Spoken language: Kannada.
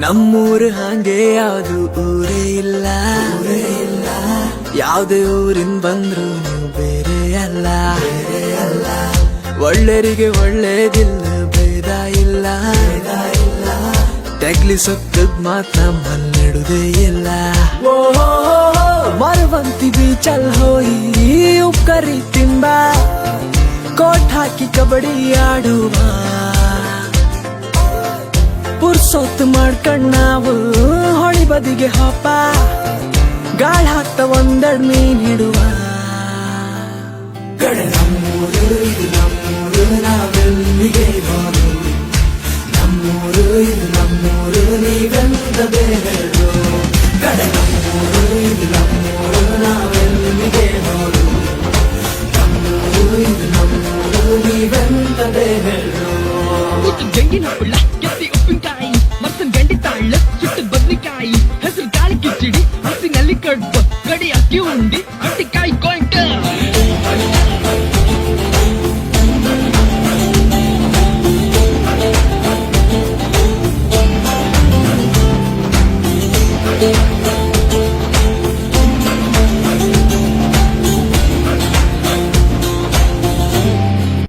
ನಮ್ಮೂರು ಹಂಗೆ ಯಾವ್ದು ಊರೇ ಇಲ್ಲ ಯಾವ್ದೇ ಊರಿನ್ ಬಂದ್ರು ನೀವು ಬೇರೆ ಅಲ್ಲ ಒಳ್ಳೆರಿಗೆ ಒಳ್ಳೇದಿಲ್ಲ ಭೇದ ಇಲ್ಲ ತೆಗ್ಲಿ ಸೊಕ್ಕದ್ ಮಾತ್ರ ಮನ್ನಿಡುದೇ ಇಲ್ಲ ಮರವಂತಿ ಬೀಚಲ್ ಹೋಯಿ ಉಪ್ಕರಿ ತಿಂಬ ಕೋಟ್ ಹಾಕಿ ಕಬಡ್ಡಿ ಆಡುವ ಪುರ್ಸೊತ್ತು ಮಾಡ್ಕೊಂಡ್ ನಾವು ಹೊಳಿ ಬದಿಗೆ ಹೋಪ ಗಾಳ್ ಹಾಕ್ತ ಒಂದೆರಡ್ ಮೀನ್ ಹಿಡುವ ಕಡೆ ನಮ್ಮೂರು ಇದು ನಮ್ಮೂರು ನಾವೆಲ್ಲಿಗೆ ಹೋದು ನಮ್ಮೂರು ಇದು ನಮ್ಮೂರು ನೀವೆಂದ ಬೇರೆದು ಕಡೆ ನಮ್ಮೂರು ಇದು ನಮ್ಮೂರು ನಾವೆಲ್ಲಿಗೆ ಹೋದು ನಮ್ಮೂರು ಇದು ನಮ್ಮೂರು ನೀವೆಂದ ಬೇರೆದು ಜಂಗಿನ